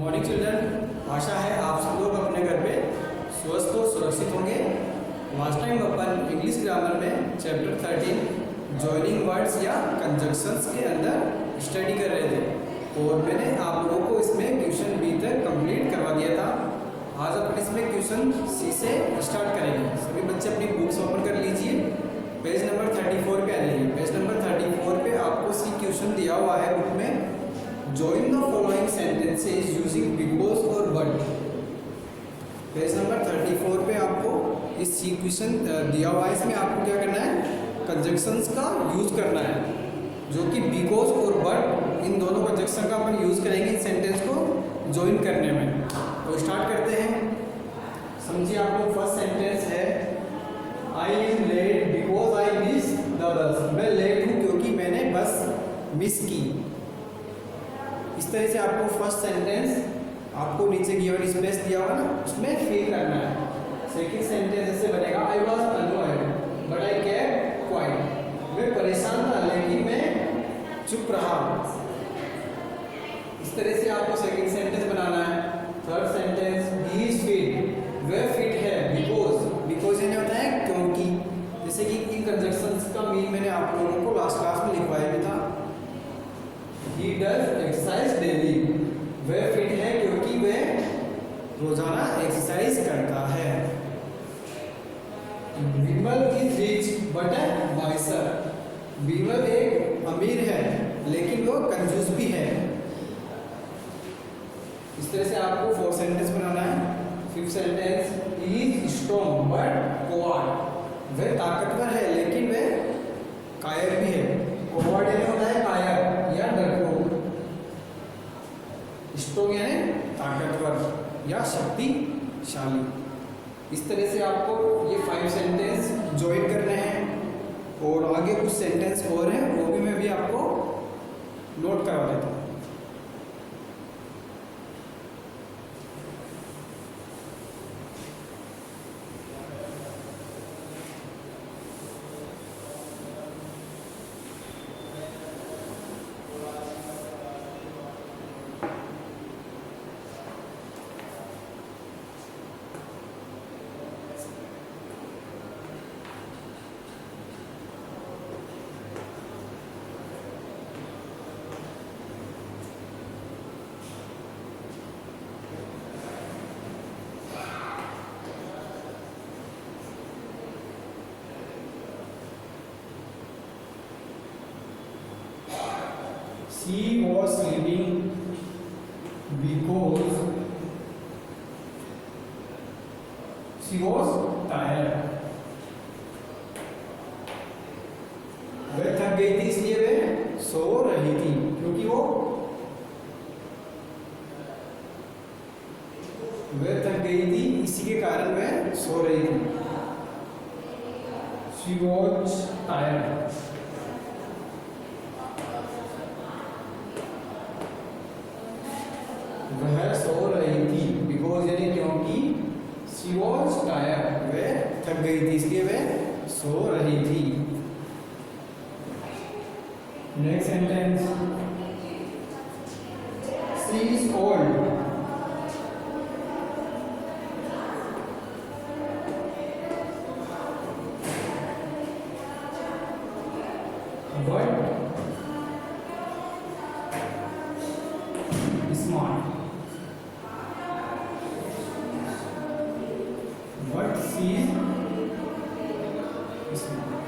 Morning children, आशा है आप सब लोग अपने घर पे स्वस्थ और सुरक्षित होंगे। लास्ट टाइम अपन इंग्लिश ग्रामर में चैप्टर 13 जॉइनिंग वर्ड्स या कंजक्शंस के अंदर स्टडी कर रहे थे और मैंने आप लोगों को इसमें क्वेश्चन बी तक कंप्लीट करवा दिया था। आज अपन इसमें क्वेश्चन सी से स्टार्ट करेंगे। सभी बच्चे अपनी बुक्स ओपन कर लीजिए, पेज नंबर 34 पे आ जाइए। पेज नंबर 34 पे आपको सी क्वेश्चन दिया हुआ है बुक में। Join the following sentences using because और but। पेज नंबर 34 पे आपको इस सी क्वेश्चन दिया हुआ है। इसमें आपको क्या करना है, कंजक्शंस का यूज करना है, जो कि बिकॉज और बट इन दोनों कंजक्शन का अपन यूज करेंगे इस सेंटेंस को ज्वाइन करने में। तो स्टार्ट करते हैं। समझिए आप लोग, फर्स्ट सेंटेंस है I am late because I miss the bus. मैं लेट हूँ क्योंकि मैंने बस मिस की। इस तरह से आपको फर्स्ट सेंटेंस आपको नीचे गिवन स्पेस दिया हुआ ना, उसमें फिल करना है। सेकंड सेंटेंस ऐसे बनेगा I was annoyed but I kept quiet. मैं परेशान था लेकिन मैं चुप रहा। इस तरह से आपको सेकंड सेंटेंस बनाना है। Third sentence he is fit, वह फिट है बिकॉज यानी होता है क्योंकि। जैसे कि इन कंजक्शंस का मीन मैंने आप लोगों को लास्ट क्लास में लिखवाया भी था। He does exercise daily, वह फिट है क्योंकि वह रोजाना एक्सरसाइज करता है। विमल इज रिच बट वाइसर। विमल एक अमीर है लेकिन वो कंजूस भी है। इस तरह से आपको फोर्थ सेंटेंस बनाना है। Fifth sentence he is strong but coward. वह ताकतवर है लेकिन वह कायर भी है। कोवार्ड यानी होता है कायर या डरपोक। स्ट्रॉन्ग यानी ताकतवर या शक्तिशाली। इस तरह से आपको ये 5 सेंटेंस ज्वाइन करने हैं और आगे कुछ सेंटेंस और हैं, वो भी मैं भी आपको नोट करवा देता हूँ। She was sleeping because she was tired। वह थक गई थी इसलिए वह सो रही थी, क्योंकि वह थक गई थी इसी के कारण वह सो रही थी। She was tired। वह सो रही थी बिकॉज यानी क्योंकि। शी वॉज टायर्ड, वह थक गई थी इसलिए वह सो रही थी। Next sentence she is old but smart. But she is smart।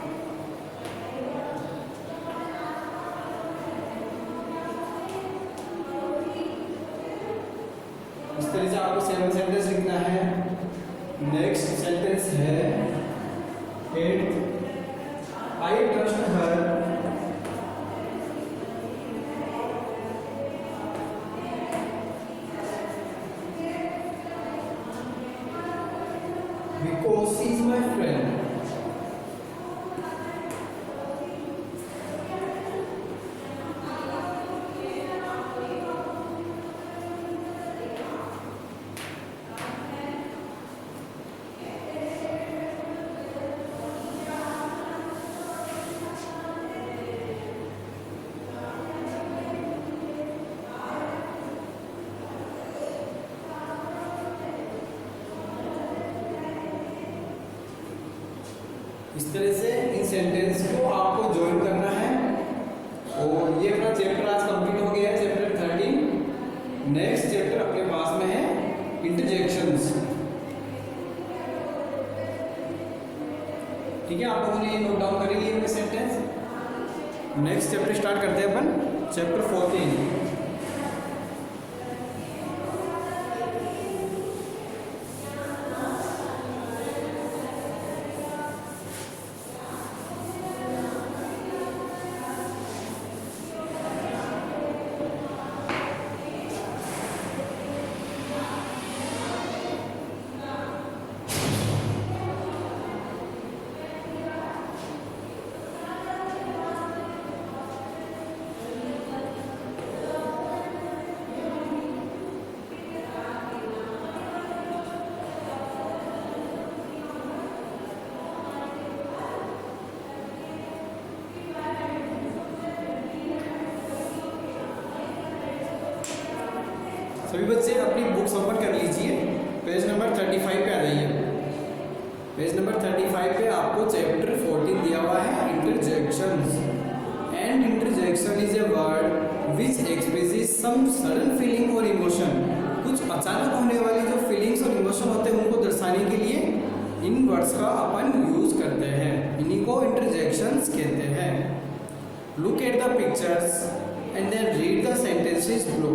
इस तरह से आपको 7 सेंटेंस लिखना है। नेक्स्ट सेंटेंस है 8 I trust her because she is my friend। इस तरह से इन सेंटेंस को आपको ज्वाइन करना है। और ये अपना चैप्टर आज कंप्लीट हो गया है, चैप्टर 13। नेक्स्ट चैप्टर अपने पास में है इंटरजेक्शंस। ठीक है, आप लोगों ने ये नोट डाउन कर लिए अपने सेंटेंस। नेक्स्ट चैप्टर स्टार्ट करते हैं अपन, चैप्टर 14। सभी बच्चे अपनी बुक्स ओपन कर लीजिए, पेज नंबर 35 पे आ जाइए। पेज नंबर 35 पे आपको चैप्टर 14 दिया हुआ है, interjections. And interjection is a word which expresses some sudden feeling और इमोशन। कुछ अचानक होने वाली जो फीलिंग्स और इमोशन होते हैं उनको दर्शाने के लिए इन वर्ड्स का अपन यूज करते हैं, इन्हीं को इंटरजेक्शंस कहते हैं। Look at the pictures and then read the sentences below.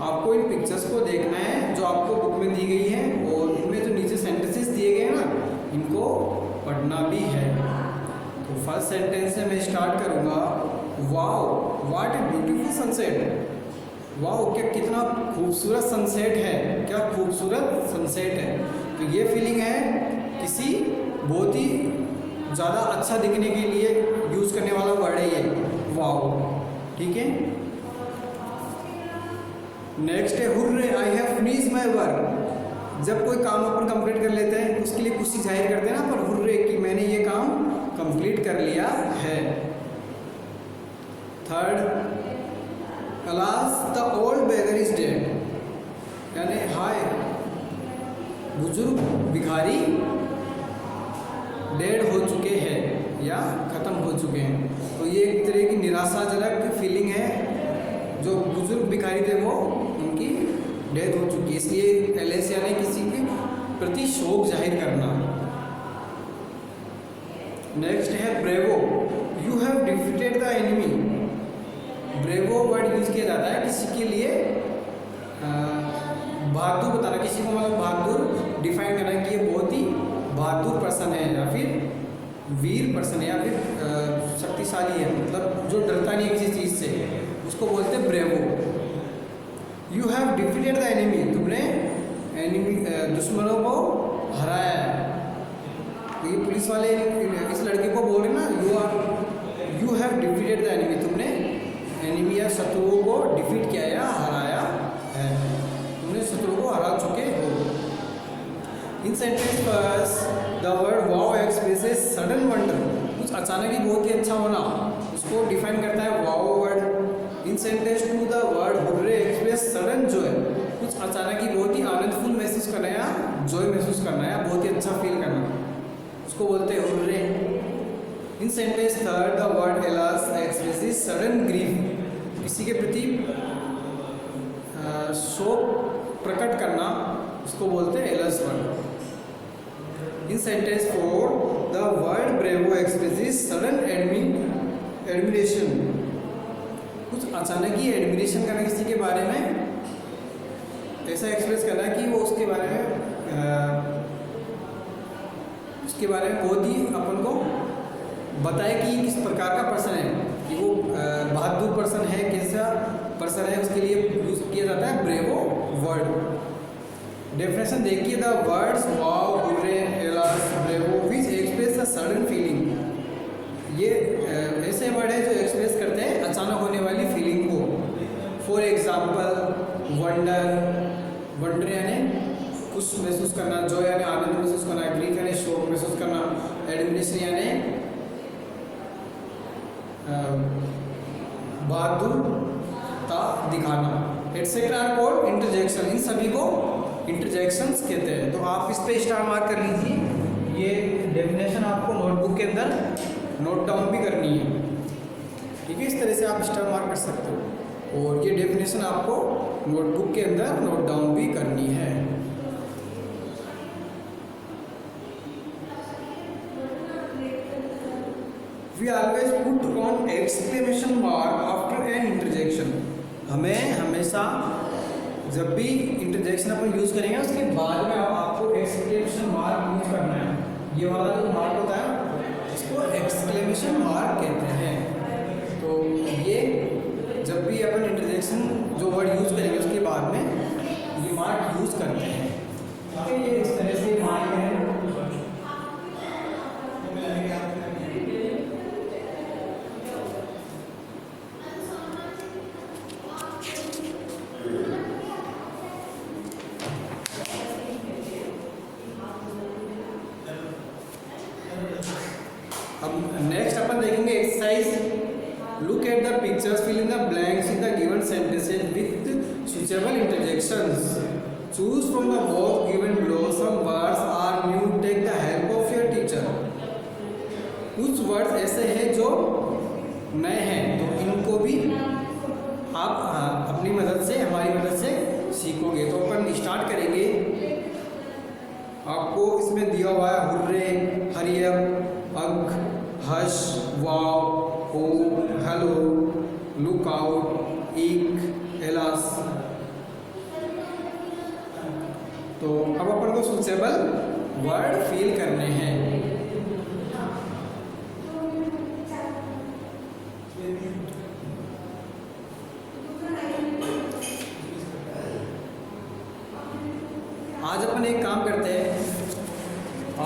आपको इन पिक्चर्स को देखना है जो आपको बुक में दी गई है, और इनमें जो नीचे सेंटेंसेस दिए गए हैं ना, इनको पढ़ना भी है। तो फर्स्ट सेंटेंस से मैं स्टार्ट करूंगा। Wow what a beautiful sunset. Wow क्या कितना खूबसूरत सनसेट है, क्या खूबसूरत सनसेट है। तो ये फीलिंग है किसी बहुत ही ज़्यादा अच्छा दिखने के लिए यूज़ करने वाला वर्ड है ये, वाओ। ठीक है, नेक्स्ट है hurray I have finished my work. जब कोई काम अपन कंप्लीट कर लेते हैं उसके लिए खुशी जाहिर करते हैं ना पर हुर्रे कि मैंने ये काम कंप्लीट कर लिया है। Third, alas the old beggar is dead. यानी हाय बुजुर्ग भिखारी डेड हो चुके हैं या ख़त्म हो चुके हैं। तो ये एक तरह की निराशाजनक फीलिंग है, जो बुजुर्ग भिखारी थे वो उनकी डेथ हो चुकी है, इसलिए एलएस यानी किसी के प्रति शोक जाहिर करना। नेक्स्ट है bravo, you have defeated the enemy. Bravo word use किया जाता है किसी के लिए बहादुर बताना, किसी को मतलब बहादुर डिफाइन करना कि ये बहुत ही बहादुर पर्सन है या फिर वीर पर्सन है या फिर शक्तिशाली है, मतलब जो डरता नहीं है किसी चीज़ से, उसको बोलते हैं bravo. You have defeated the enemy, तुमने एनिमी दुश्मनों को हराया है। ये पुलिस वाले इस लड़के को बोल रहे ना, you have defeated the enemy, तुमने एनिमी या शत्रुओं को डिफीट किया या हराया है, तुमने शत्रु को हरा चुके हो। In sentence first the word wow expresses sudden wonder. कुछ अचानक ही बहुत ही अच्छा होना, उसको डिफाइन करता है wow word. In sentence two the word hurray express sudden joy. कुछ अचानक ही बहुत ही आनंदफुल महसूस करना या जॉय महसूस करना या बहुत ही अच्छा फील करना, उसको बोलते हैं hurray. In sentence third the word alas expresses sudden grief. किसी के प्रति शोक प्रकट करना, उसको बोलते हैं alas word. In sentence four the word bravo expresses sudden admiration. कुछ अचानक ही एडमिरेशन करना किसी के बारे में, ऐसा एक्सप्रेस करना कि वो उसके बारे में बहुत ही अपन को बताए कि किस प्रकार का पर्सन है, कि वो बहादुर पर्सन है, कैसा पर्सन है, उसके लिए यूज किया जाता है ब्रेवो वर्ड। डेफिनेशन देखिए, the words wow hurray alas bravo which express a sudden feeling. ये ऐसे वर्ड है जो एक्सप्रेस करते हैं अचानक होने वाली फीलिंग को। फॉर एग्जाम्पल वंडर, वंडर यानी खुश महसूस करना, जॉय यानी आनंद महसूस करना, ग्रीफ यानी शोक महसूस करना, एडमिरेशन यानी बहादुरता दिखाना, एटसेट्रा आर कॉल्ड इंटरजेक्शन। इन सभी को इंटरजेक्शंस कहते हैं। तो आप इस पे स्टार मार्क कर लीजिए, ये डेफिनेशन आपको नोटबुक के अंदर नोट डाउन भी करनी है। ठीक है, इस तरह से आप स्टार मार्क कर सकते हो और ये डेफिनेशन आपको नोटबुक के अंदर नोट डाउन भी करनी है। We always put on exclamation mark after an interjection। हमें हमेशा जब भी इंटरजेक्शन अपन यूज करेंगे उसके बाद में आपको एक्सक्लेमेशन मार्क यूज करना है। ये वाला जो मार्क होता है इसको एक्सक्लेमेशन मार्क कहते हैं। तो ये जब भी अपन इंटरजेक्शन जो वर्ड यूज करेंगे उसके बाद में ये मार्क यूज करते हैं। ठीक है, ये इस तरह से मार्क है। अब नेक्स्ट अपन देखेंगे exercise. Look at the pictures, fill in the blanks in the given sentences with suitable interjections. Choose from the box given below. Some words are new, take the help of your teacher. कुछ words ऐसे हैं जो नए हैं तो इनको भी आप अपनी मदद से, हमारी मदद से सीखोगे। तो अपन स्टार्ट करेंगे। आपको इसमें दिया हुआ है हुर्रे, हरी अप, अग, हश, वाव, हो, हेलो, लुक आउट, ईक, एलास। तो अब अपन को सूटेबल वर्ड फील करने हैं। आज अपन एक काम करते हैं।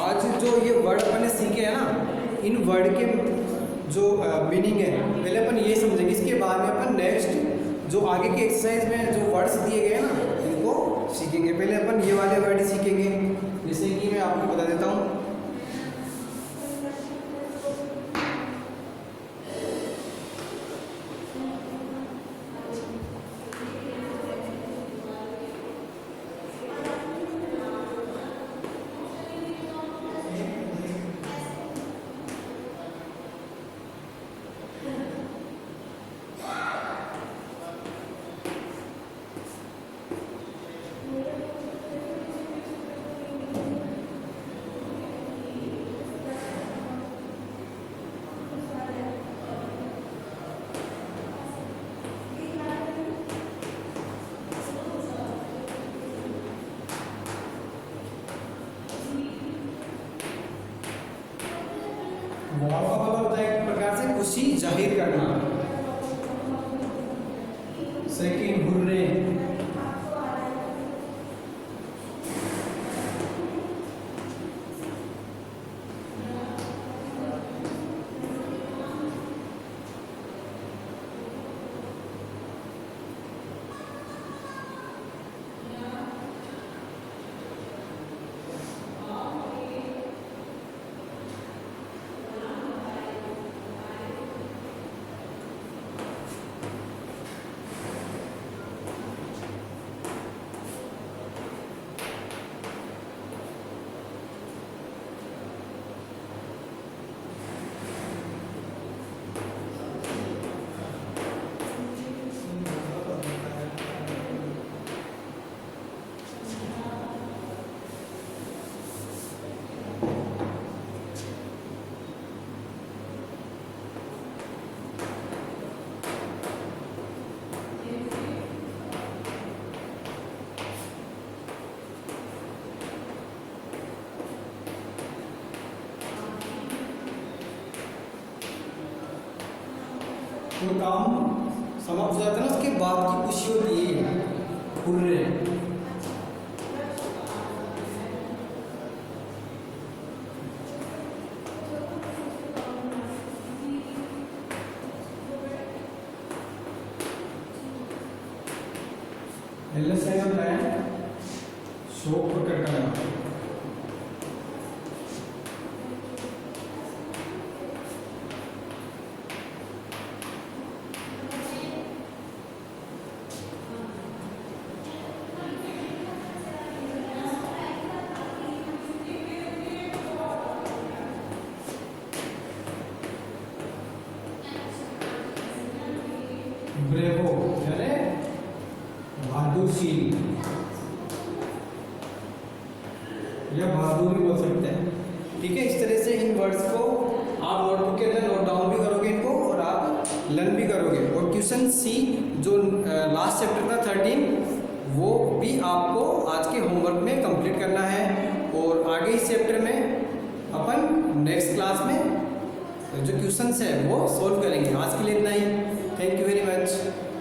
आज जो ये वर्ड अपन ने सीखे हैं ना, इन वर्ड के जो मीनिंग है पहले अपन ये समझेंगे। इसके बाद में अपन नेक्स्ट जो आगे के एक्सरसाइज में जो वर्ड्स दिए गए हैं ना इनको सीखेंगे। पहले अपन ये वाले वर्ड ही सीखेंगे। जैसे कि मैं आपको बता देता हूँ। वाव का मतलब होता है एक प्रकार से खुशी जाहिर करना। Second, hurray. जो काम समाप्त हो जाता है ना उसके बाद की खुशी होती है हुर्रे। एलएस साइन होता है शोक प्रकट करना। ब्रेवो यानी बहादुरशील या बहादुर भी बोल सकते हैं। ठीक है, इस तरह से इन वर्ड्स को आप नोटबुक के अंदर नोट डाउन भी करोगे इनको और आप लर्न भी करोगे। और क्वेश्चन सी जो लास्ट चैप्टर था 13 वो भी आपको आज के होमवर्क में कंप्लीट करना है और आगे इस चैप्टर में अपन नेक्स्ट क्लास में जो क्वेश्चंस है वो सॉल्व करेंगे। आज के लिए इतना ही। Thank you very much.